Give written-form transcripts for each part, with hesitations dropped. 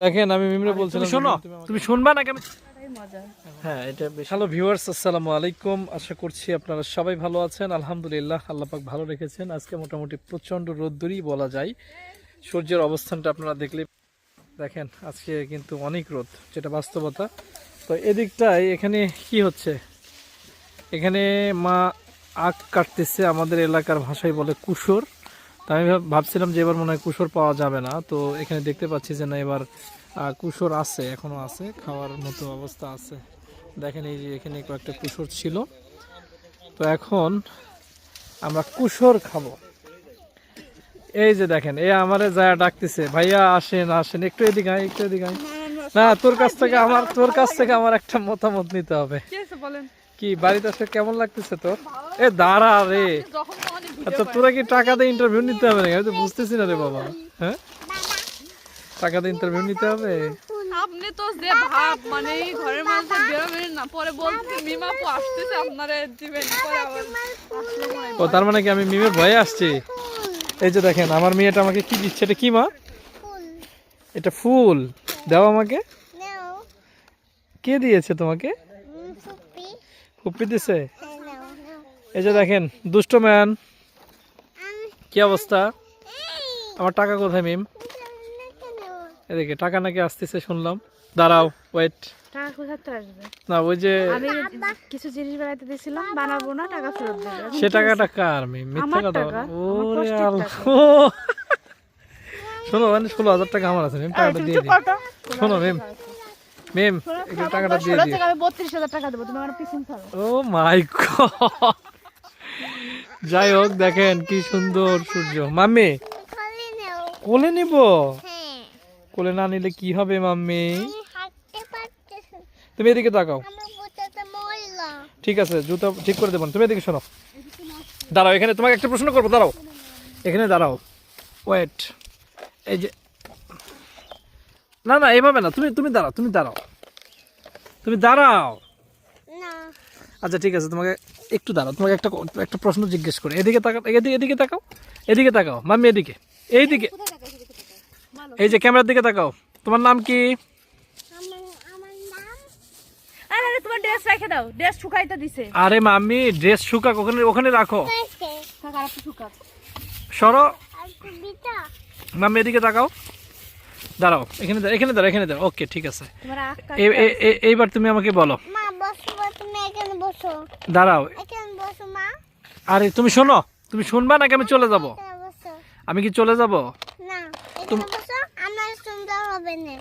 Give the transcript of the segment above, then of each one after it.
দেখেন আমি মিমরে বলছিলাম শোনো, তুমি শুনবা নাকি? হ্যাঁ, এটা বেশ। হ্যালো ভিউয়ার্স, আসসালামু আলাইকুম। আশা করছি আপনারা সবাই ভালো আছেন। আলহামদুলিল্লাহ, আল্লাহ পাক ভালো রেখেছেন। আজকে মোটামুটি প্রচণ্ড রোদ্দুরই বলা যায়। সূর্যের অবস্থানটা আপনারা দেখলে দেখেন, আজকে কিন্তু অনেক রোদ, যেটা বাস্তবতা। তো এদিকটায় এখানে কি হচ্ছে, এখানে মা আখ কাটতেছে, আমাদের এলাকার ভাষায় বলে কুশর। তো আমি ভাবছিলাম যে এবার মনে হয় কুশর পাওয়া যাবে না, তো এখানে দেখতে পাচ্ছি যে না, এবার কুশর আছে, এখনো আছে, খাওয়ার মতো অবস্থা আছে। দেখেন এই যে এখানে কয়েকটা কুশর ছিল, তো এখন আমরা কুশর খাবো। এই যে দেখেন, এ আমারে যায় ডাকতেছে, ভাইয়া আসেন আসেন, একটু এদিকে আয়, একটু এদিকে আয়। না, তোর কাছ থেকে আমার একটা মতামত নিতে হবে। কি বাড়িতে আসলে কেমন লাগতেছে তোর? এ দাঁড়া রে, আচ্ছা তোরা কি টাকা দিয়ে ইন্টারভিউ নিতে হবে নাকি? আমি তো বুঝতেছি না রে বাবা। হ্যাঁ, টাকা দিয়ে ইন্টারভিউ নিতে হবে? আপনি তো যে ভাব মানে ঘরের মধ্যে বেরোবেন না, পরে বলতে মিমাপু আসতেছে আপনারা দিবেন, পরে আবার আসলে মনে হয়। ও তার মানে কি আমি মিমের ভয়ে আসছি? এই যে দেখেন আমার মেয়েটা আমাকে কি দিচ্ছে, এটা কি মা? এটা ফুল দাও আমাকে। কে দিয়েছে তোমাকে? ফুপ্পি দিছে। এই যে দেখেন দুষ্ট ম্যান, কি অবস্থা? আমার টাকা কোথায় মিম? এদিকে টাকা নাকি আসতেছে শুনলাম। দাঁড়াও, ওয়েট। টাকা কোথাতে আসবে? না ওই যে আমি কিছু জিনিস বানাইতে দিয়েছিলাম, বানাবো না, টাকা ফেরত দেবে। সে টাকাটা কার মিম? মিথ্যা কথা। ওরে আল্লাহ, শোনো, মানে 16,000 টাকা আমার আছে মিম, টাকাটা দিয়ে দিই। শোনো মিম, মিম একটু টাকাটা দিয়ে দিই। আমি 32,000 টাকা দেবো, তুমি আমার পিছন ছাড়ো। ও মাই গড। যাই হোক, দেখেন কি সুন্দর সূর্য। মাম্মি কোলে নিব? কোলে না নিলে কি হবে মাম্মি? তুমি এদিকে তাকাও। ঠিক আছে, জুতা ঠিক করে দেবো, তুমি এদিকে শোনো। দাঁড়াও, এখানে তোমাকে একটা প্রশ্ন করবো, দাঁড়াও, এখানে দাঁড়াও, ওয়েট। এই যে না না, এইভাবে না, তুমি তুমি দাঁড়াও, তুমি দাঁড়াও, তুমি দাঁড়াও। আচ্ছা ঠিক আছে, তোমাকে একটু দাঁড়াও, তোমাকে একটা একটা প্রশ্ন জিজ্ঞেস করি। এদিকে তাকাও, এদিকে তাকাও, এদিকে তাকাও মাম্মি, এদিকে, এইদিকে, এই যে ক্যামেরার দিকে তাকাও। তোমার নাম কি? আরে তোমার ড্রেস রেখে দাও, ড্রেস শুকাইতে দিছে। আরে মাম্মি, ড্রেস শুকাক, ওখানে ওখানে রাখো। থাক, আর একটু শুকাক। সরো মাম্মি, এদিকে তাকাও। দাঁড়াও, এখানে দাঁড়াও, এখানে দাঁড়াও, এখানে দাঁড়াও। ওকে ঠিক আছে, তোমার আখ এইবার তুমি আমাকে বলো। মা বসো, তুমি এখানে বসো। দাঁড়াও, এখানে বসো মা। আরে তুমি শোনো, তুমি শুনবা নাকি আমি চলে যাব? এখানে বসো। আমি কি চলে যাব? না, এখানে বসো, আমার সুন্দর হবে না।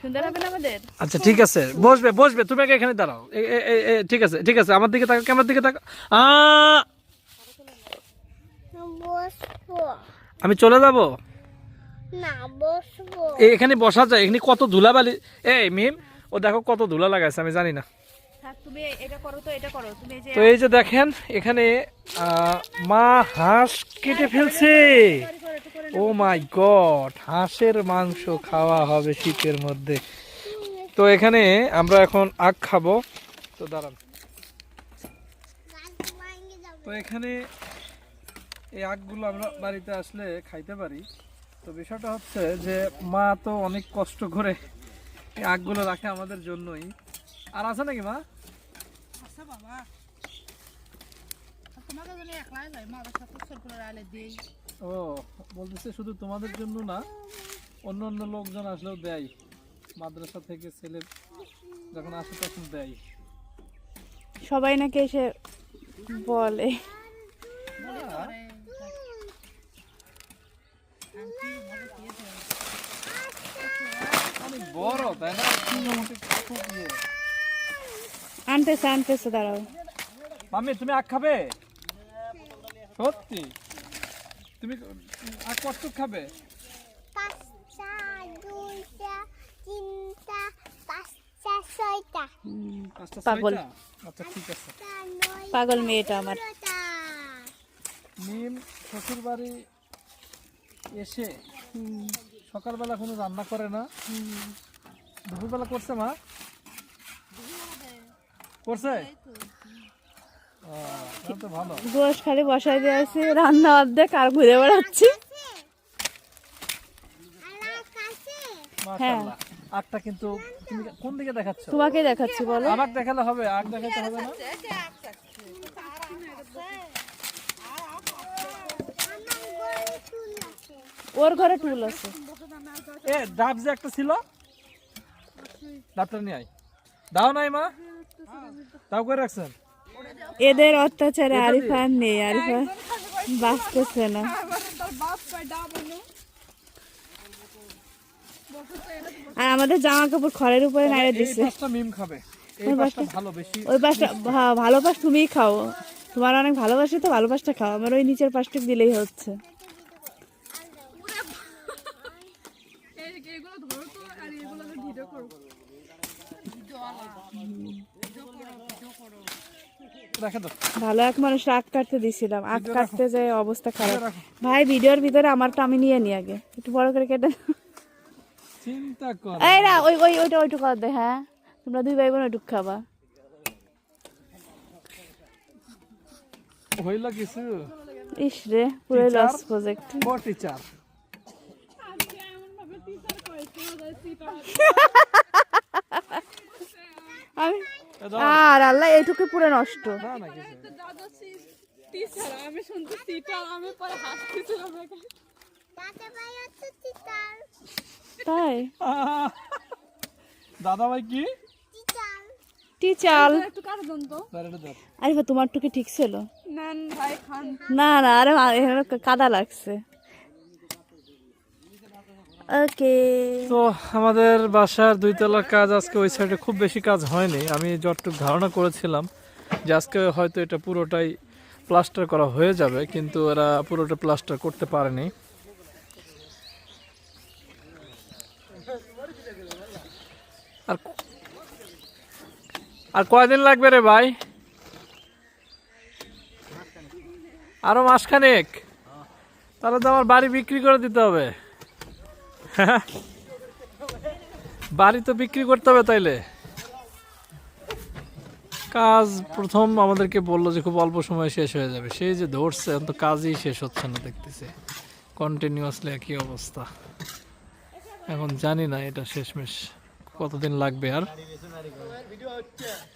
সুন্দর হবে না আমাদের? আচ্ছা ঠিক আছে, বসবে বসবে, তুমি আগে এখানে দাঁড়াও। ঠিক আছে ঠিক আছে, আমার দিকে তাকাও, ক্যামেরার দিকে তাকাও। বসবো আমি চলে যাব? না, বসবো। এখানে বসা যায়? এখানে কত ধুলাবালি। এই মিম, ও দেখো কত ধুলা লাগাইছে, আমি জানি না। থাক, তুমি এটা করো, তো এটা করো তুমি। যে তো এই যে দেখেন এখানে মা হাঁস কেটে ফেলছে। ও মাই গড, হাঁসের মাংস খাওয়া হবে শীতের মধ্যে। তো এখানে আমরা এখন আখ খাবো। তো দাঁড়ান, তো এখানে এই আখগুলো আমরা বাড়িতে আসলে খাইতে পারি। তো বিষয়টা হচ্ছে যে মা তো অনেক কষ্ট করে এই আখগুলো রাখে আমাদের জন্যই। আর আছে নাকি মা? ও বলতেছে শুধু তোমাদের জন্য না, অন্য অন্য লোকজন আসলেও দেয়, মাদ্রাসা থেকে ছেলে যখন আসে তখন দেয়। সবাই নাকি এসে বলে। অনেক বড় তাই না? খুব ইয়ে। আনতেছে আনতেছে, দাঁড়াও। মাম্মি তুমি আখ খাবে? সত্যি? তুমি আখ কষ্ট খাবে? 5টা 2টা 3টা 5টা 6টা। 5টা পাগল। 6টা? আচ্ছা ঠিক আছে। পাগল মেয়েটা আমার। মিম শ্বশুর বাড়ি এসে সকালবেলা কোনো রান্না করে না, দুপুরবেলা করছে মা? করছে? তো ভালো। গোশ খালি বসাই দিয়েছি, রান্না অর্ধেক, আর ঘুরে বেড়াচ্ছি। মাশাআল্লাহ। আখটা কিন্তু তুমি কোন দিকে দেখাচ্ছ? তোমাকে দেখাচ্ছি বলো। আমাকে দেখালে হবে, আখ দেখাতে হবে না? ওর ঘরে টুল আছে। এ ডাব যে একটা ছিল, ডাবটা নিয়ে আয়। দাও নাই মা, তাও করে রাখছেন। এদের অত্যাচারে আরিফা আর নেই, আরিফা বাঁচতেছে না। আর আমাদের জামা কাপড় খড়ের উপরে নাড়ে এই দিছে। পাঁচটা মিম খাবে, এই পাঁচটা ভালো বেশি। ওই পাশটা ভালো পাশ তুমিই খাও, তোমার অনেক ভালোবাসি তো, ভালো পাশটা খাও, আমার ওই নিচের পাশটা দিলেই হচ্ছে। এগুলো ধরো তো, আর এগুলো ভিডিও করো। রাখে দাও। ভালো এক মানুষ আখ কাটতে দিছিলাম, আখ কাটতে যায় অবস্থা খারাপ। ভাই ভিডিওর ভিতরে আমারটা আমি নিয়ে নি আগে, একটু বড় করে কেটে। চিন্তা কর। এই না ওইটুকু কর দে। হ্যাঁ তোমরা দুই ভাই বোন ওইটুকু খাবা। হইল কিছু? ইস রে পুরো লস প্রজেক্ট। বড় টিচার। আমি আর আল্লাহ এইটুকু পুরো নষ্ট। না না কিছু। দাদা টিচার, আমি শুনতে টিচার, আমি পরে হাসতেছিলাম। দাদা ভাই হচ্ছে টিচার। তাই দাদা ভাই কি? টিচার। টিচার। একটু কারো দেন তো। দাঁড়াটা দাও। আরে তোমার টুকি ঠিক ছিল? নেন ভাই খান। না না আরে এখানে কাদা লাগছে। ওকে তো আমাদের বাসার 2 তলার কাজ আজকে ওই সাইডে খুব বেশি কাজ হয়নি। আমি যতটুকু ধারণা করেছিলাম যে আজকে হয়তো এটা পুরোটাই প্লাস্টার করা হয়ে যাবে, কিন্তু এরা পুরোটা প্লাস্টার করতে পারেনি। আর কয়দিন লাগবে রে ভাই? আরো মাসখানেক? তাহলে তো আমার বাড়ি বিক্রি করে দিতে হবে। বাড়ি তো বিক্রি করতে হবে তাইলে। কাজ প্রথম আমাদেরকে বললো যে খুব অল্প সময় শেষ হয়ে যাবে, সেই যে ধরছে তো কাজই শেষ হচ্ছে না, দেখতেছে কন্টিনিউয়াসলি একই অবস্থা। এখন জানি না এটা শেষমেশ কতদিন লাগবে আর।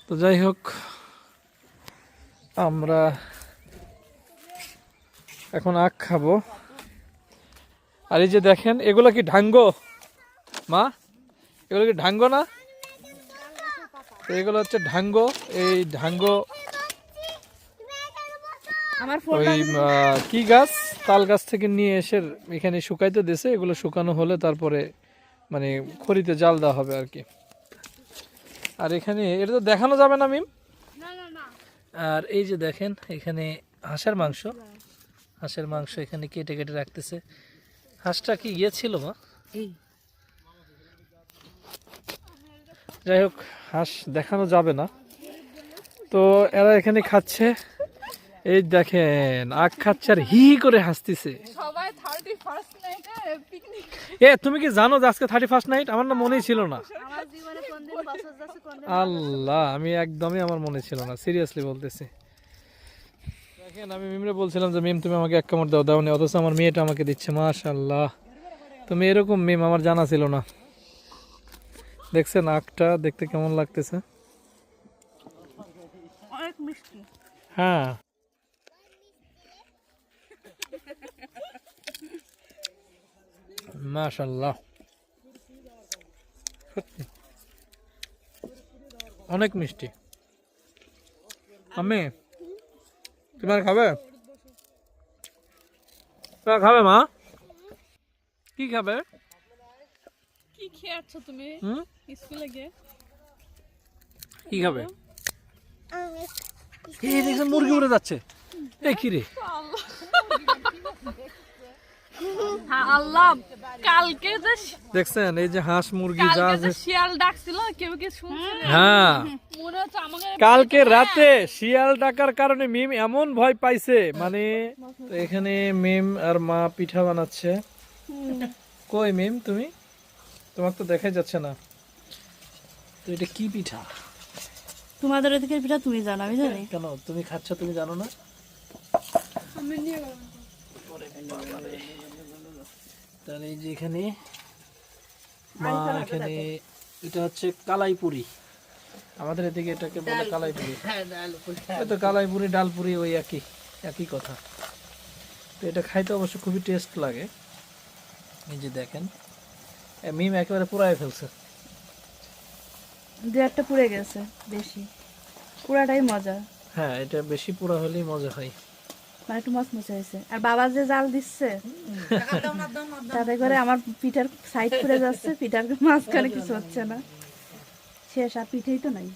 তো যাই হোক, আমরা এখন আখ খাবো। আর এই যে দেখেন, এগুলো কি ঢাঙ্গো মা? এগুলো কি ঢাঙ্গো না? তো এগুলো হচ্ছে ঢাঙ্গো। এই ঢাঙ্গো আমার ওই কি গাছ, তাল গাছ থেকে নিয়ে এসে এখানে শুকাইতে দিয়েছে। এগুলো শুকানো হলে তারপরে মানে খড়িতে জাল দেওয়া হবে আর কি। আর এখানে এটা তো দেখানো যাবে না মিম। আর এই যে দেখেন, এখানে হাঁসের মাংস, হাঁসের মাংস এখানে কেটে কেটে রাখতেছে। হাঁসটা কি গিয়েছিল মা? যাই হোক, হাঁস দেখানো যাবে না। তো এরা এখানে খাচ্ছে, এই দেখেন আখ খাচ্ছে আর হি করে হাসতেছে। সবাই 31st নাইটে পিকনিক। তুমি কি জানো যে আজকে 31st নাইট? আমার না মনেই ছিল না। আমার জীবনে কোনদিন বছর যাচ্ছে কোনদিন। আল্লাহ, আমি একদমই আমার মনে ছিল না, সিরিয়াসলি বলতেছি। দেখেন আমি মিমরে বলছিলাম যে মিম তুমি আমাকে এক কামড় দাও, দাও নি, অথচ আমার মেয়েটা আমাকে দিচ্ছে। মাশাআল্লাহ, তুমি এরকম মিম আমার জানা ছিল না। দেখছেন আখটা দেখতে কেমন লাগতেছে? অনেক মিষ্টি। হ্যাঁ, মাশাআল্লাহ, সত্যি অনেক মিষ্টি। আমি তোমার খাবে? তোমার খাবে মা? কি খাবে? কি খেয়ে আছো তুমি হুম, স্কুলে গিয়ে? কি খাবে? এই দেখছেন মুরগি উড়ে যাচ্ছে। এই কি রে? হ্যাঁ আল্লাহ, কালকে যে দেখছেন এই যে হাঁস মুরগি যা কালকে যে আছে। শিয়াল ডাকছিল, কেউ কি শুনছিল? হ্যাঁ, মনে হচ্ছে আমাকে কালকে রাতে শিয়াল ডাকার কারণে মিম এমন ভয় পাইছে, মানে তো এখানে মিম আর মা পিঠা বানাচ্ছে। কই মিম তুমি? তোমাকে তো দেখাই যাচ্ছে না। তো এটা কি পিঠা? তোমাদের ওদিকে পিঠা তুমি জানো, আমি জানি। কেন তুমি খাচ্ছ, তুমি জানো না? আমি নিয়ে গেলাম। তাহলে এই যে এখানে মা এখানে এটা হচ্ছে কালাইপুরি, আমাদের এদিকে এটাকে বলে কালাইপুরি। তো কালাইপুরি ডালপুরি ওই একই একই কথা। তো এটা খাইতে অবশ্য খুবই টেস্ট লাগে। এই যে দেখেন মিম একেবারে পুরাই ফেলছে। দু একটা পুড়ে গেছে, বেশি পুরাটাই মজা, হ্যাঁ এটা বেশি পুরা হলেই মজা হয়। মানে একটু মচমচে হয়েছে। আর বাবা যে জাল দিচ্ছে তাতে করে আমার পিঠার সাইড পুড়ে যাচ্ছে, পিঠার মাঝখানে কিছু হচ্ছে না, শেষ আর পিঠেই তো নাই।